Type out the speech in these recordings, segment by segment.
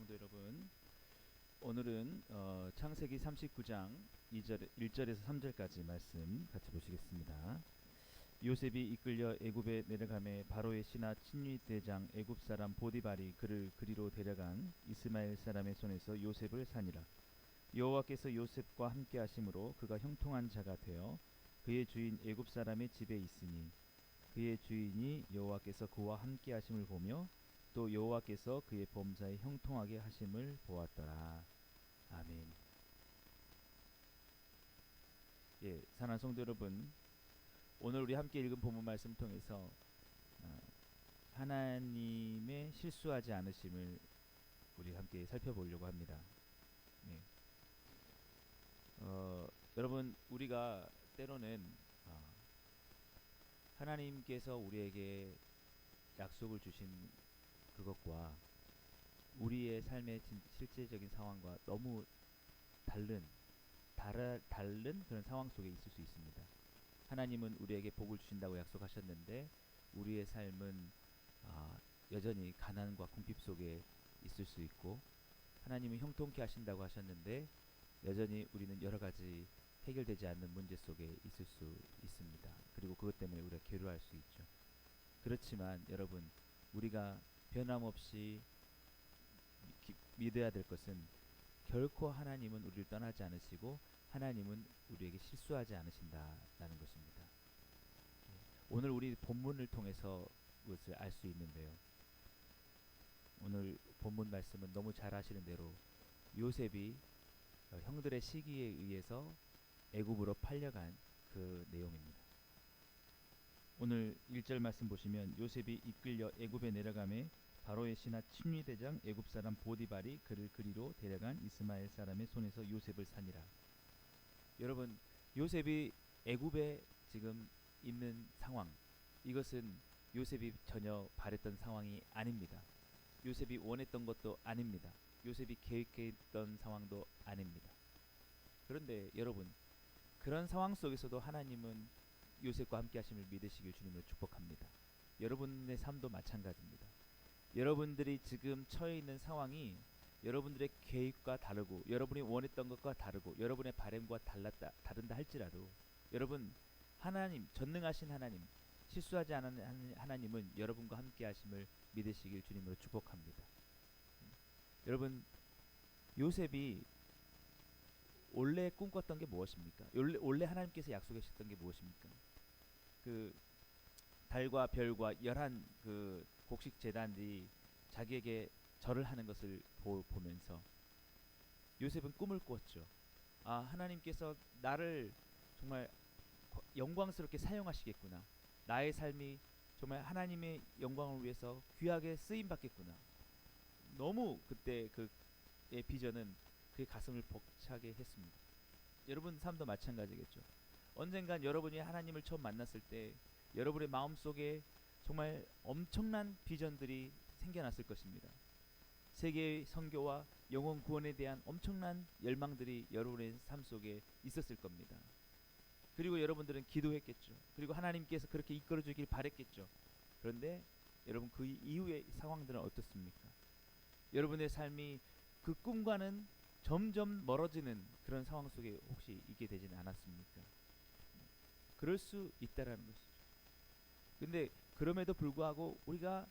성도 여러분, 오늘은 창세기 39장 1절에서 3절까지 말씀 같이 보시겠습니다. 요셉이 이끌려 애굽에 내려가매 바로의 신하 친위 대장 애굽 사람 보디발이 그를 그리로 데려간 이스마엘 사람의 손에서 요셉을 산이라. 여호와께서 요셉과 함께 하심으로 그가 형통한 자가 되어 그의 주인 애굽 사람의 집에 있으니 그의 주인이 여호와께서 그와 함께 하심을 보며 또 여호와께서 그의 범사에 형통하게 하심을 보았더라. 아멘. 예, 사랑하는 성도 여러분, 오늘 우리 함께 읽은 본문 말씀 통해서 어, 하나님의 실수하지 않으심을 우리 함께 살펴보려고 합니다. 예. 여러분, 우리가 때로는 하나님께서 우리에게 약속을 주신 그것과 우리의 삶의 실제적인 상황과 너무 다른 그런 상황 속에 있을 수 있습니다. 하나님은 우리에게 복을 주신다고 약속하셨는데 우리의 삶은 여전히 가난과 궁핍 속에 있을 수 있고, 하나님은 형통케 하신다고 하셨는데 여전히 우리는 여러 가지 해결되지 않는 문제 속에 있을 수 있습니다. 그리고 그것 때문에 우리가 괴로워할 수 있죠. 그렇지만 여러분, 우리가 변함없이 믿어야 될 것은 결코 하나님은 우리를 떠나지 않으시고 하나님은 우리에게 실수하지 않으신다라는 것입니다. 오늘 우리 본문을 통해서 그것을 알 수 있는데요. 오늘 본문 말씀은 너무 잘 아시는 대로 요셉이 형들의 시기에 의해서 애굽으로 팔려간 그 내용입니다. 오늘 1절 말씀 보시면 요셉이 이끌려 애굽에 내려가매 바로의 신하 친위 대장 애굽 사람 보디발이 그를 그리로 데려간 이스마엘 사람의 손에서 요셉을 산이라. 여러분, 요셉이 애굽에 지금 있는 상황, 이것은 요셉이 전혀 바랬던 상황이 아닙니다. 요셉이 원했던 것도 아닙니다. 요셉이 계획했던 상황도 아닙니다. 그런데 여러분, 그런 상황 속에서도 하나님은 요셉과 함께 하심을 믿으시길 주님으로 축복합니다. 여러분의 삶도 마찬가지입니다. 여러분들이 지금 처해 있는 상황이 여러분들의 계획과 다르고 여러분이 원했던 것과 다르고 여러분의 바램과 다른다 할지라도 여러분, 하나님, 전능하신 하나님, 실수하지 않는 하나님은 여러분과 함께 하심을 믿으시길 주님으로 축복합니다. 여러분, 요셉이 원래 꿈꿨던 게 무엇입니까? 원래 하나님께서 약속하셨던 게 무엇입니까? 그 달과 별과 11 그 곡식 제단들이 자기에게 절을 하는 것을 보면서 요셉은 꿈을 꾸었죠. 하나님께서 나를 정말 영광스럽게 사용하시겠구나. 나의 삶이 정말 하나님의 영광을 위해서 귀하게 쓰임 받겠구나. 너무 그때 그의 비전은 그의 가슴을 벅차게 했습니다. 여러분 삶도 마찬가지겠죠. 언젠간 여러분이 하나님을 처음 만났을 때 여러분의 마음속에 정말 엄청난 비전들이 생겨났을 것입니다. 세계의 선교와 영혼 구원에 대한 엄청난 열망들이 여러분의 삶 속에 있었을 겁니다. 그리고 여러분들은 기도했겠죠. 그리고 하나님께서 그렇게 이끌어주길 바랬겠죠. 그런데 여러분, 그 이후의 상황들은 어떻습니까? 여러분의 삶이 그 꿈과는 점점 멀어지는 그런 상황 속에 혹시 있게 되지는 않았습니까? 그럴 수 있다라는 것이죠. 근데 그럼에도 불구하고 우리가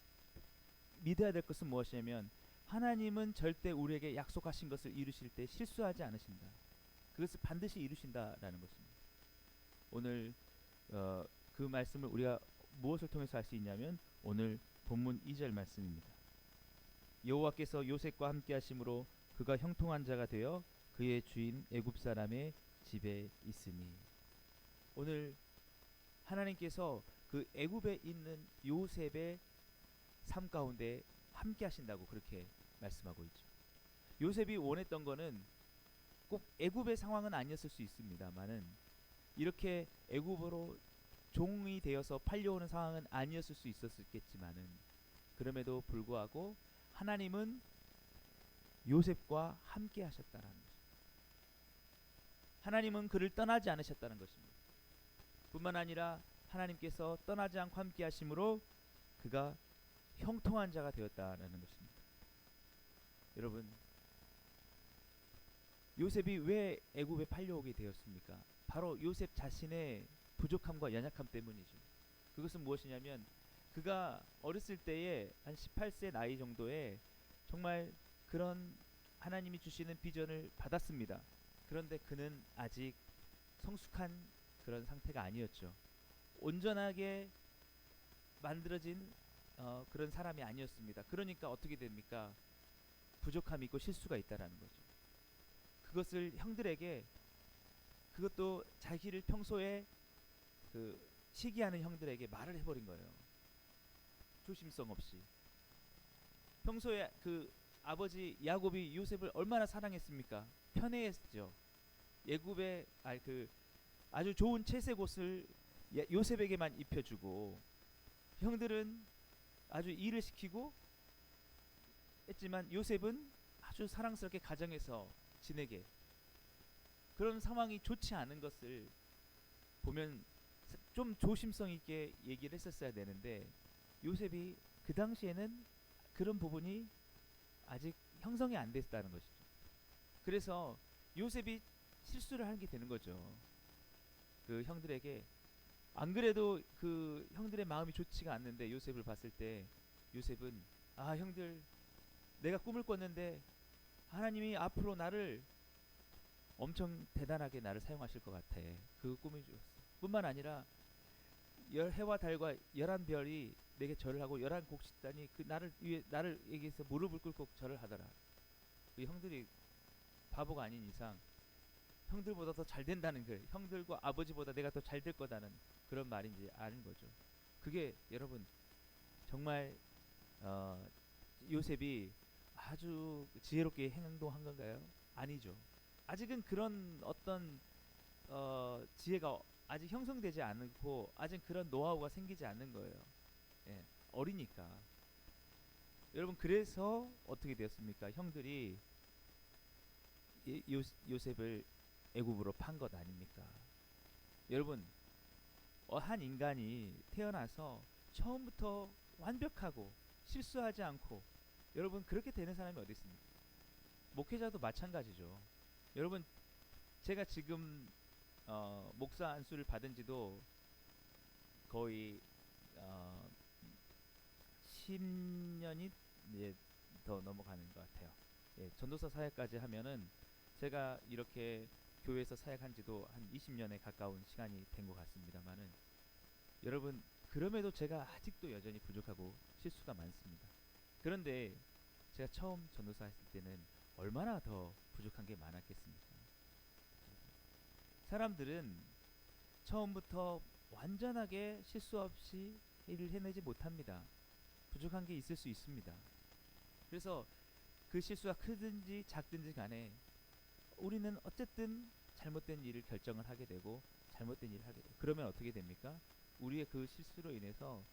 믿어야 될 것은 무엇이냐면 하나님은 절대 우리에게 약속하신 것을 이루실 때 실수하지 않으신다. 그것을 반드시 이루신다라는 것입니다. 오늘 그 말씀을 우리가 무엇을 통해서 알 수 있냐면 오늘 본문 2절 말씀입니다. 여호와께서 요셉과 함께 하심으로 그가 형통한 자가 되어 그의 주인 애굽 사람의 집에 있으니. 오늘 하나님께서 그 애굽에 있는 요셉의 삶 가운데 함께 하신다고 그렇게 말씀하고 있죠. 요셉이 원했던 거는 꼭 애굽의 상황은 아니었을 수 있습니다만은 이렇게 애굽으로 종이 되어서 팔려오는 상황은 아니었을 수 있었겠지만은 그럼에도 불구하고 하나님은 요셉과 함께 하셨다라는 것입니다. 하나님은 그를 떠나지 않으셨다는 것입니다. 뿐만 아니라 하나님께서 떠나지 않고 함께 하심으로 그가 형통한 자가 되었다라는 것입니다. 여러분, 요셉이 왜 애굽에 팔려오게 되었습니까? 바로 요셉 자신의 부족함과 연약함 때문이죠. 그것은 무엇이냐면 그가 어렸을 때에 한 18세 나이 정도에 정말 그런 하나님이 주시는 비전을 받았습니다. 그런데 그는 아직 성숙한 그런 상태가 아니었죠. 온전하게 만들어진 그런 사람이 아니었습니다. 그러니까 어떻게 됩니까? 부족함이 있고 실수가 있다라는 거죠. 그것을 형들에게, 그것도 자기를 평소에 그 시기하는 형들에게 말을 해버린 거예요. 조심성 없이. 평소에 그 아버지 야곱이 요셉을 얼마나 사랑했습니까? 편애했죠. 예굽의 그 아주 좋은 채색 옷을 요셉에게만 입혀주고, 형들은 아주 일을 시키고 했지만 요셉은 아주 사랑스럽게 가정에서 지내게, 그런 상황이 좋지 않은 것을 보면 좀 조심성 있게 얘기를 했었어야 되는데, 요셉이 그 당시에는 그런 부분이 아직 형성이 안 됐다는 것이죠. 그래서 요셉이 실수를 하게 되는 거죠. 그 형들에게, 안 그래도 그 형들의 마음이 좋지가 않는데 요셉을 봤을 때 요셉은, 아 형들, 내가 꿈을 꿨는데 하나님이 앞으로 나를 엄청 대단하게 나를 사용하실 것 같아. 그 꿈이 주었어. 뿐만 아니라 열 해와 달과 열한 별이 내게 절을 하고 열한 곡식단이 그 나를 위해, 나를 얘기해서 무릎을 꿇고 절을 하더라. 그 형들이 바보가 아닌 이상 형들보다 더 잘 된다는 거예요. 형들과 아버지보다 내가 더 잘 될 거다는 그런 말인지 아는 거죠. 그게 여러분 정말 어, 요셉이 아주 지혜롭게 행동한 건가요? 아니죠. 아직은 그런 어떤 지혜가 아직 형성되지 않고 아직 그런 노하우가 생기지 않는 거예요. 예, 어리니까. 여러분, 그래서 어떻게 되었습니까? 형들이 요셉을 애굽으로 판 것 아닙니까? 여러분, 한 인간이 태어나서 처음부터 완벽하고 실수하지 않고, 여러분 그렇게 되는 사람이 어디 있습니까? 목회자도 마찬가지죠. 여러분, 제가 지금 목사 안수를 받은 지도 거의 어, 10년이 이제 더 넘어가는 것 같아요. 예, 전도사 사역까지 하면은 제가 이렇게 교회에서 사역한 지도 한 20년에 가까운 시간이 된 것 같습니다만은, 여러분 그럼에도 제가 아직도 여전히 부족하고 실수가 많습니다. 그런데 제가 처음 전도사 했을 때는 얼마나 더 부족한 게 많았겠습니까? 사람들은 처음부터 완전하게 실수 없이 일을 해내지 못합니다. 부족한 게 있을 수 있습니다. 그래서 그 실수가 크든지 작든지 간에 우리는 어쨌든 잘못된 일을 결정을 하게 되고 잘못된 일을 하게 돼요. 그러면 어떻게 됩니까? 우리의 그 실수로 인해서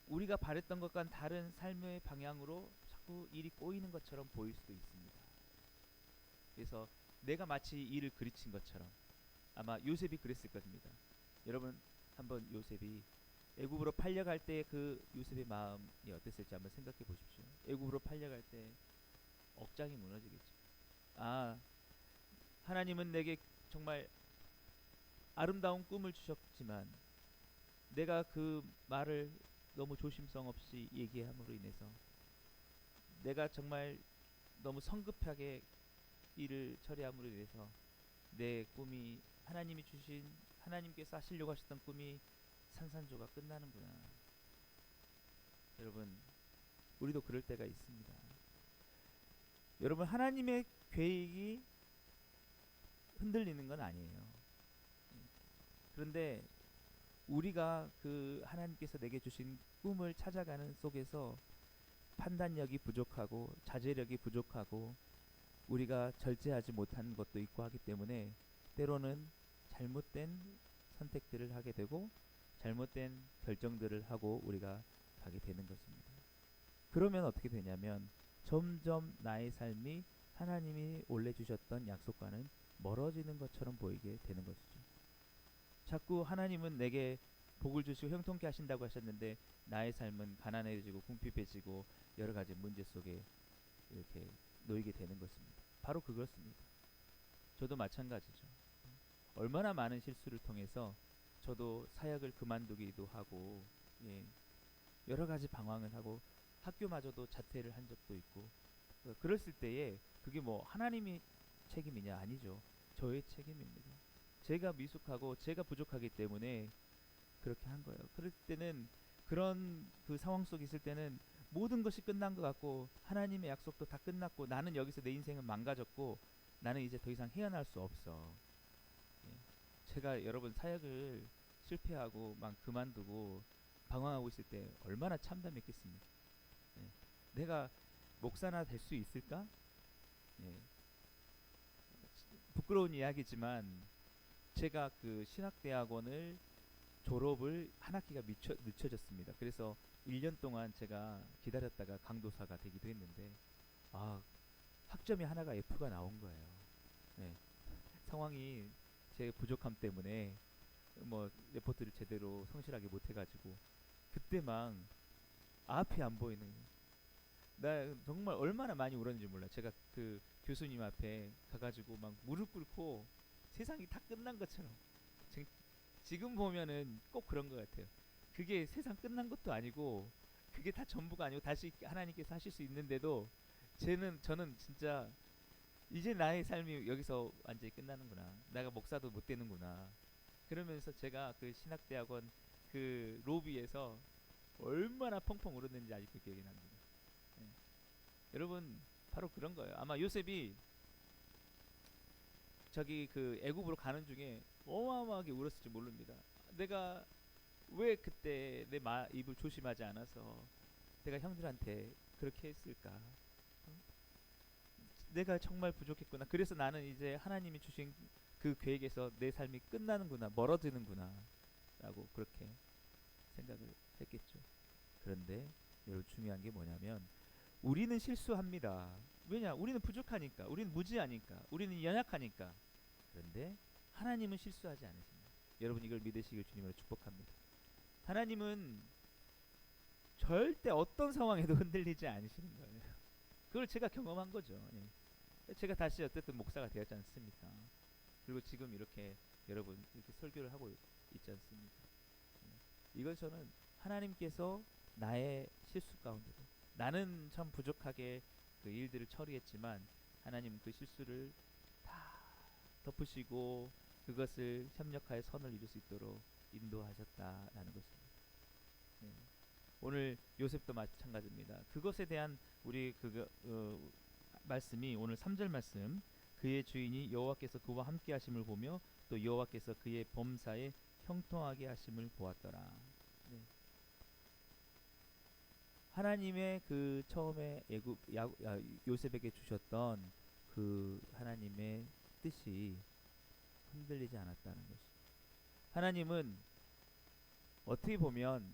우리가 바랬던 것과는 다른 삶의 방향으로 자꾸 일이 꼬이는 것처럼 보일 수도 있습니다. 그래서 내가 마치 일을 그르친 것처럼, 아마 요셉이 그랬을 겁니다. 여러분, 한번 요셉이 애굽으로 팔려갈 때 그 요셉의 마음이 어땠을지 한번 생각해 보십시오. 애굽으로 팔려갈 때 억장이 무너지겠죠. 아, 하나님은 내게 정말 아름다운 꿈을 주셨지만 내가 그 말을 너무 조심성 없이 얘기함으로 인해서 내가 정말 너무 성급하게 일을 처리함으로 인해서 내 꿈이, 하나님이 주신, 하나님께서 하시려고 하셨던 꿈이 산산조각 끝나는구나. 여러분, 우리도 그럴 때가 있습니다. 여러분, 하나님의 계획이 흔들리는 건 아니에요. 그런데 우리가 그 하나님께서 내게 주신 꿈을 찾아가는 속에서 판단력이 부족하고 자제력이 부족하고 우리가 절제하지 못하는 것도 있고 하기 때문에 때로는 잘못된 선택들을 하게 되고 잘못된 결정들을 하고 우리가 가게 되는 것입니다. 그러면 어떻게 되냐면 점점 나의 삶이 하나님이 올려주셨던 약속과는 멀어지는 것처럼 보이게 되는 것이죠. 자꾸 하나님은 내게 복을 주시고 형통케 하신다고 하셨는데 나의 삶은 가난해지고 궁핍해지고 여러 가지 문제 속에 이렇게 놓이게 되는 것입니다. 바로 그것입니다. 저도 마찬가지죠. 얼마나 많은 실수를 통해서 저도 사역을 그만두기도 하고, 예, 여러 가지 방황을 하고 학교마저도 자퇴를 한 적도 있고, 그랬을 때에 그게 뭐 하나님이 책임이냐? 아니죠. 저의 책임입니다. 제가 미숙하고 제가 부족하기 때문에 그렇게 한 거예요. 그럴 때는, 그런 그 상황 속에 있을 때는 모든 것이 끝난 것 같고 하나님의 약속도 다 끝났고 나는 여기서 내 인생은 망가졌고 나는 이제 더 이상 헤어날 수 없어. 예. 제가 여러분 사역을 실패하고 막 그만두고 방황하고 있을 때 얼마나 참담했겠습니까? 예. 내가 목사나 될 수 있을까? 예. 부끄러운 이야기지만 제가 그 신학대학원을 졸업을 한 학기가 늦춰졌습니다. 그래서 1년 동안 제가 기다렸다가 강도사가 되기도 했는데, 아, 학점이 하나가 F가 나온 거예요. 네. 상황이 제 부족함 때문에 뭐 레포트를 제대로 성실하게 못 해가지고 그때 막 앞이 안 보이는 거예요. 나 정말 얼마나 많이 울었는지 몰라. 제가 그 교수님 앞에 가가지고 막 무릎 꿇고 세상이 다 끝난 것처럼, 지금 보면은 꼭 그런 것 같아요. 그게 세상 끝난 것도 아니고 그게 다 전부가 아니고 다시 하나님께서 하실 수 있는데도 저는 진짜 이제 나의 삶이 여기서 완전히 끝나는구나. 내가 목사도 못 되는구나. 그러면서 제가 그 신학대학원 그 로비에서 얼마나 펑펑 울었는지 아직도 기억이 납니다. 예. 여러분, 바로 그런 거예요. 아마 요셉이 저기 그 애굽으로 가는 중에 어마어마하게 울었을지 모릅니다. 내가 왜 그때 내 입을 조심하지 않아서 내가 형들한테 그렇게 했을까? 어? 내가 정말 부족했구나. 그래서 나는 이제 하나님이 주신 그 계획에서 내 삶이 끝나는구나, 멀어지는구나, 라고 그렇게 생각을 했겠죠. 그런데 여러분, 중요한 게 뭐냐면 우리는 실수합니다. 왜냐? 우리는 부족하니까, 우리는 무지하니까, 우리는 연약하니까. 그런데 하나님은 실수하지 않으십니다. 여러분, 이걸 믿으시길 주님으로 축복합니다. 하나님은 절대 어떤 상황에도 흔들리지 않으시는 거예요. 그걸 제가 경험한 거죠. 예. 제가 다시 어쨌든 목사가 되었지 않습니까? 그리고 지금 이렇게 여러분 이렇게 설교를 하고 있지 않습니까? 예. 이걸 저는 하나님께서 나의 실수 가운데도, 나는 참 부족하게 그 일들을 처리했지만 하나님 그 실수를 다 덮으시고 그것을 협력하여 선을 이룰 수 있도록 인도하셨다라는 것입니다. 예. 오늘 요셉도 마찬가지입니다. 그것에 대한 우리 말씀이 오늘 3절 말씀, 그의 주인이 여호와께서 그와 함께 하심을 보며 또 여호와께서 그의 범사에 형통하게 하심을 보았더라. 네. 하나님의 그 처음에 요셉에게 주셨던 그 하나님의 뜻이 흔들리지 않았다는 것이. 하나님은 어떻게 보면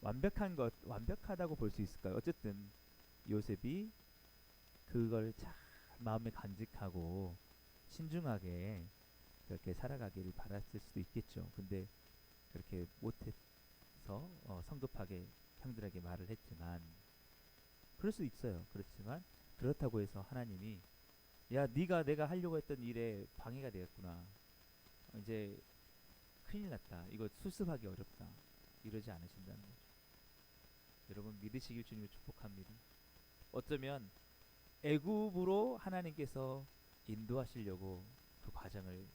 완벽하다고 볼 수 있을까요? 어쨌든 요셉이 그걸 잘 마음에 간직하고 신중하게 그렇게 살아가기를 바랐을 수도 있겠죠. 근데 그렇게 못해서 성급하게 형들에게 말을 했지만, 그럴 수 있어요. 그렇지만 그렇다고 해서 하나님이, 야, 네가 내가 하려고 했던 일에 방해가 되었구나, 이제 큰일 났다, 이거 수습하기 어렵다, 이러지 않으신다는 거죠. 여러분, 믿으시길 주님을 축복합니다. 어쩌면 애굽으로 하나님께서 인도하시려고 그 과정을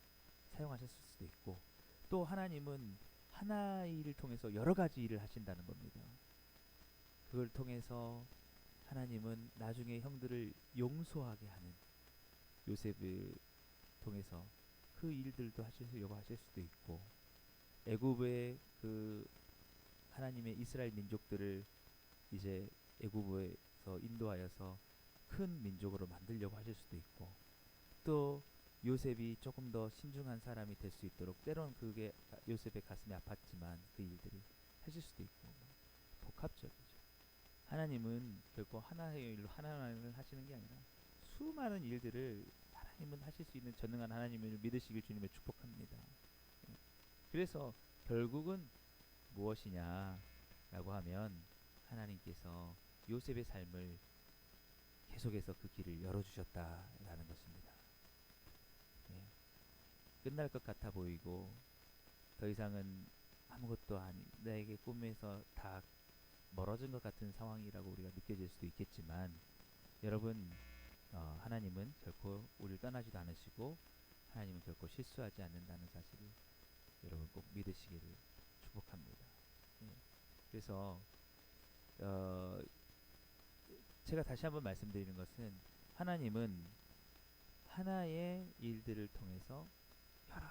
사용하셨을 수도 있고, 또 하나님은 하나의 일을 통해서 여러 가지 일을 하신다는 겁니다. 그걸 통해서 하나님은 나중에 형들을 용서하게 하는 요셉을 통해서 그 일들도 하시려고 하실 수도 있고, 애굽의 그 하나님의 이스라엘 민족들을 이제 애굽에서 인도하여서 큰 민족으로 만들려고 하실 수도 있고, 또 요셉이 조금 더 신중한 사람이 될 수 있도록 때론 그게 요셉의 가슴이 아팠지만 그 일들이 하실 수도 있고, 복합적이죠. 하나님은 결코 하나의 일로 하나님을 하시는 게 아니라 수많은 일들을 하나님은 하실 수 있는 전능한 하나님을 믿으시길 주님을 축복합니다. 예. 그래서 결국은 무엇이냐라고 하면, 하나님께서 요셉의 삶을 계속해서 그 길을 열어주셨다라는 것입니다. 예, 끝날 것 같아 보이고 더 이상은 아무것도 아니 나에게 꿈에서 다 멀어진 것 같은 상황이라고 우리가 느껴질 수도 있겠지만 여러분 하나님은 결코 우리를 떠나지도 않으시고 하나님은 결코 실수하지 않는다는 사실을 여러분 꼭 믿으시기를 축복합니다. 예, 그래서 어, 제가 다시 한번 말씀드리는 것은 하나님은 하나의 일들을 통해서 여러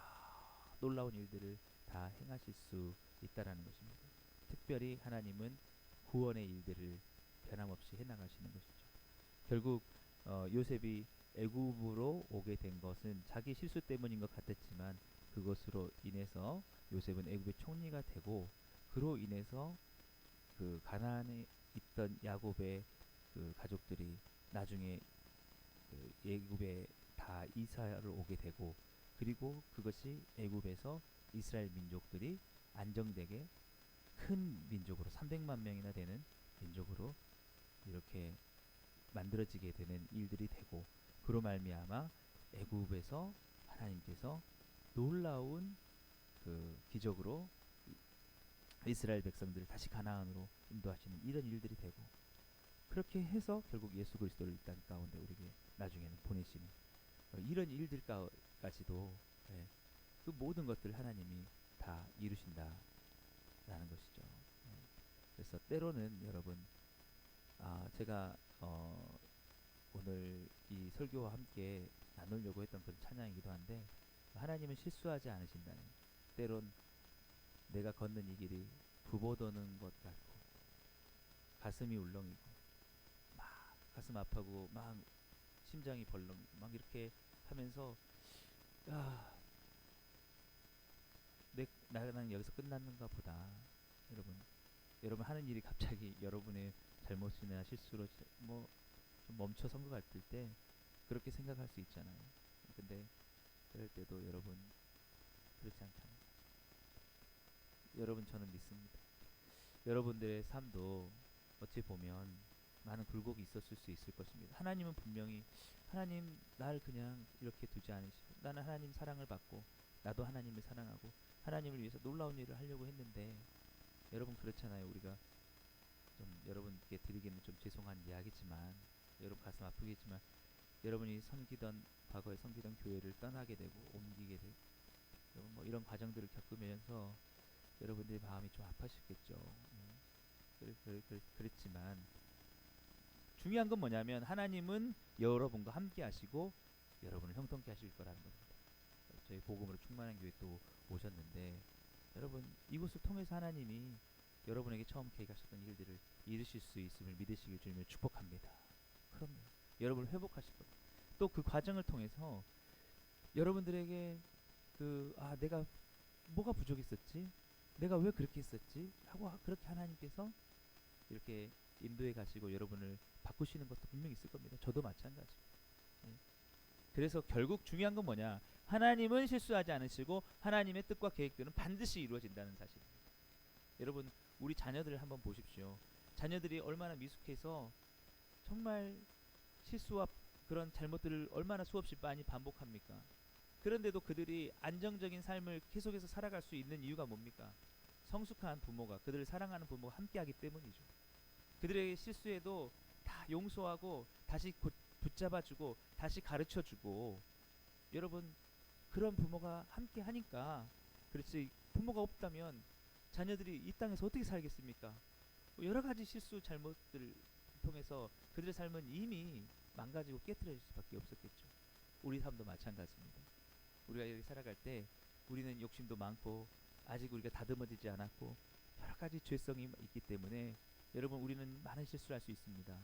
놀라운 일들을 다 행하실 수 있다라는 것입니다. 특별히 하나님은 구원의 일들을 변함없이 해나가시는 것이죠. 결국 요셉이 애굽으로 오게 된 것은 자기 실수 때문인 것 같았지만 그것으로 인해서 요셉은 애굽의 총리가 되고 그로 인해서 그 가나안에 있던 야곱의 그 가족들이 나중에 그 애굽에 다 이사를 오게 되고 그리고 그것이 애굽에서 이스라엘 민족들이 안정되게 큰 민족으로 300만 명이나 되는 민족으로 이렇게 만들어지게 되는 일들이 되고 그로 말미암아 애굽에서 하나님께서 놀라운 그 기적으로 이스라엘 백성들을 다시 가나안으로 인도하시는 이런 일들이 되고 그렇게 해서 결국 예수 그리스도를 이 땅 가운데 우리에게 나중에는 보내시는 이런 일들까지도 예, 그 모든 것들 하나님이 다 이루신다라는 것이죠. 예, 그래서 때로는 여러분 제가 오늘 이 설교와 함께 나누려고 했던 그런 찬양이기도 한데 하나님은 실수하지 않으신다는 때론 내가 걷는 이 길이 부보 도는 것 같고 가슴이 울렁이고 막 가슴 아파고 막 심장이 벌렁이고 막 이렇게 하면서 야, 나는 여기서 끝났는가 보다. 여러분 하는 일이 갑자기 여러분의 잘못이나 실수로 뭐 좀 멈춰선 것 같을 때 그렇게 생각할 수 있잖아요. 근데 그럴 때도 여러분 그렇지 않다는 여러분 저는 믿습니다. 여러분들의 삶도 어찌 보면 많은 굴곡이 있었을 수 있을 것입니다. 하나님은 분명히 하나님 날 그냥 이렇게 두지 않으시고 나는 하나님 사랑을 받고 나도 하나님을 사랑하고 하나님을 위해서 놀라운 일을 하려고 했는데 여러분 그렇잖아요. 우리가 좀 여러분께 드리기는 좀 죄송한 이야기지만 여러분 가슴 아프겠지만 여러분이 섬기던 과거에 섬기던 교회를 떠나게 되고 옮기게 되고 여러분 뭐 이런 과정들을 겪으면서 여러분들의 마음이 좀 아파시겠죠. 그랬지만 중요한 건 뭐냐면 하나님은 여러분과 함께 하시고 여러분을 형통케 하실 거라는 겁니다. 저희 복음으로 충만한 교회 또 오셨는데 여러분 이곳을 통해서 하나님이 여러분에게 처음 계획하셨던 일들을 이루실 수 있음을 믿으시길 주님을 축복합니다. 그럼요. 여러분을 회복하실 겁니다. 또 그 과정을 통해서 여러분들에게 내가 뭐가 부족했었지? 내가 왜 그렇게 했었지? 하고 그렇게 하나님께서 이렇게 인도해 가시고 여러분을 바꾸시는 것도 분명히 있을 겁니다. 저도 마찬가지. 예. 그래서 결국 중요한 건 뭐냐? 하나님은 실수하지 않으시고 하나님의 뜻과 계획들은 반드시 이루어진다는 사실입니다. 여러분 우리 자녀들을 한번 보십시오. 자녀들이 얼마나 미숙해서 정말 실수와 그런 잘못들을 얼마나 수없이 많이 반복합니까? 그런데도 그들이 안정적인 삶을 계속해서 살아갈 수 있는 이유가 뭡니까? 성숙한 부모가 그들을 사랑하는 부모가 함께하기 때문이죠. 그들의 실수에도 다 용서하고 다시 붙잡아주고 다시 가르쳐주고 여러분 그런 부모가 함께 하니까 그렇지 부모가 없다면 자녀들이 이 땅에서 어떻게 살겠습니까? 여러 가지 실수 잘못들을 통해서 그들의 삶은 이미 망가지고 깨트려질 수밖에 없었겠죠. 우리 삶도 마찬가지입니다. 우리가 여기 살아갈 때 우리는 욕심도 많고 아직 우리가 다듬어지지 않았고 여러 가지 죄성이 있기 때문에 여러분 우리는 많은 실수를 할 수 있습니다.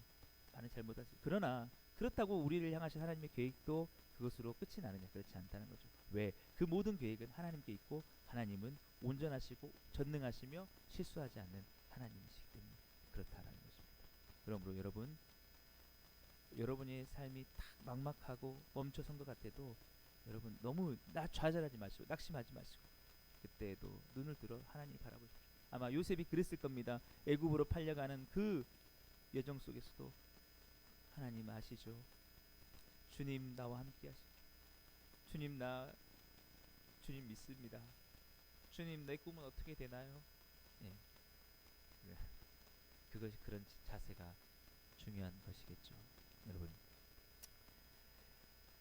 많은 잘못할 수. 그러나 그렇다고 우리를 향하신 하나님의 계획도 그것으로 끝이 나느냐? 그렇지 않다는 거죠. 왜? 그 모든 계획은 하나님께 있고 하나님은 온전하시고 전능하시며 실수하지 않는 하나님이시기 때문에 그렇다라는 것입니다. 그러므로 여러분의 삶이 딱 막막하고 멈춰선 것 같아도 여러분 너무 좌절하지 마시고 낙심하지 마시고 그때에도 눈을 들어 하나님 바라보십시오. 아마 요셉이 그랬을 겁니다. 애굽으로 팔려가는 그 여정 속에서도 하나님 아시죠? 주님 나와 함께 하시죠. 주님 주님 믿습니다. 주님 내 꿈은 어떻게 되나요? 예, 그것이 그런 자세가 중요한 것이겠죠. 여러분,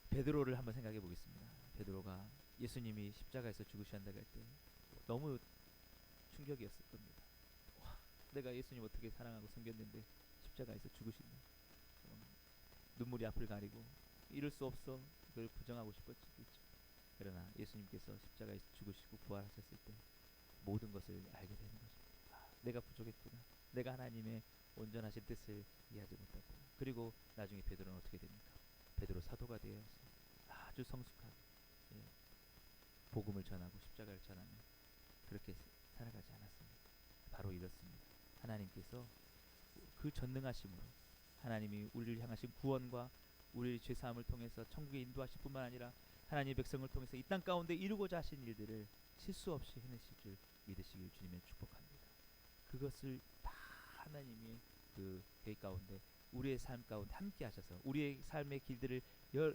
베드로를 한번 생각해 보겠습니다. 베드로가 예수님이 십자가에서 죽으셔야 한다고 할 때 너무 충격이었을 겁니다. 와, 내가 예수님 어떻게 사랑하고 섬겼는데 십자가에서 죽으신다. 눈물이 앞을 가리고 이럴 수 없어. 그걸 부정하고 싶었겠죠. 그러나 예수님께서 십자가에서 죽으시고 부활하셨을 때 모든 것을 알게 되는 것입니다. 내가 부족했구나. 내가 하나님의 온전하신 뜻을 이해하지 못했구나. 그리고 나중에 베드로는 어떻게 됩니까? 베드로 사도가 되어서 아주 성숙하게, 예, 복음을 전하고 십자가를 전하며 그렇게 살아가지 않았습니다. 바로 이렇습니다. 하나님께서 그 전능하심으로 하나님이 우리를 향하신 구원과 우리의 죄사함을 통해서 천국에 인도하실 뿐만 아니라 하나님의 백성을 통해서 이 땅 가운데 이루고자 하신 일들을 실수 없이 해내실 줄 믿으시길 주님의 축복합니다. 그것을 다 하나님의 그 계획 가운데 우리의 삶 가운데 함께 하셔서 우리의 삶의 길들을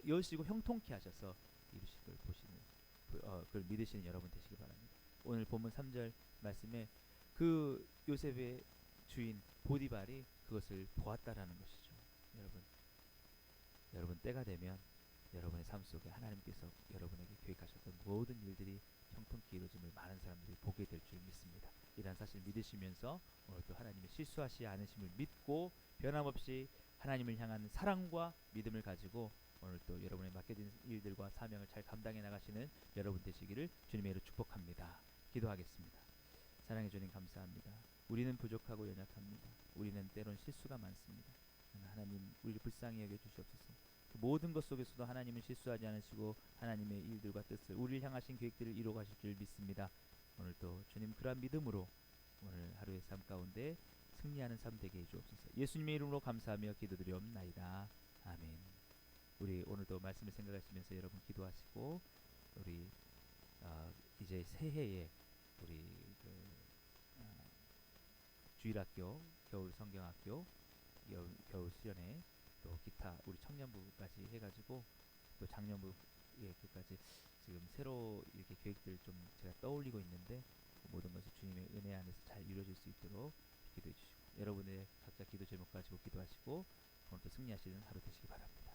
여시고 형통케 하셔서 이루실 걸 보시는 그걸 믿으시는 여러분 되시기 바랍니다. 오늘 본문 3절 말씀에 그 요셉의 주인 보디발이 그것을 보았다라는 것이죠. 여러분 때가 되면 여러분의 삶 속에 하나님께서 여러분에게 계획하셨던 모든 일들이 형통케 이루어짐을 많은 사람들이 보게 될 줄 믿습니다. 이러한 사실 믿으시면서 오늘 또 하나님의 실수하시지 않으심을 믿고 변함없이 하나님을 향한 사랑과 믿음을 가지고 오늘 또 여러분의 맡겨진 일들과 사명을 잘 감당해 나가시는 여러분 되시기를 주님의 이름으로 축복합니다. 기도하겠습니다. 사랑해 주님 감사합니다. 우리는 부족하고 연약합니다. 우리는 때론 실수가 많습니다. 하나님 우리를 불쌍히 여겨 주시옵소서. 그 모든 것 속에서도 하나님은 실수하지 않으시고 하나님의 일들과 뜻을 우리를 향하신 계획들을 이루어 가실 줄 믿습니다. 오늘도 주님 그러한 믿음으로 오늘 하루의 삶 가운데 승리하는 삶 되게 해주옵소서. 예수님의 이름으로 감사하며 기도드리옵나이다. 아멘. 우리 오늘도 말씀을 생각하시면서 여러분 기도하시고 우리 이제 새해에 우리 그 주일학교, 겨울 성경학교, 겨울 수련회 또 기타 우리 청년부까지 해가지고 또 작년부에 그까지 지금 새로 이렇게 계획들 좀 제가 떠올리고 있는데 모든 것이 주님의 은혜 안에서 잘 이루어질 수 있도록 기도해 주시고 여러분의 각자 기도 제목 가지고 기도하시고 오늘도 승리하시는 하루 되시기 바랍니다.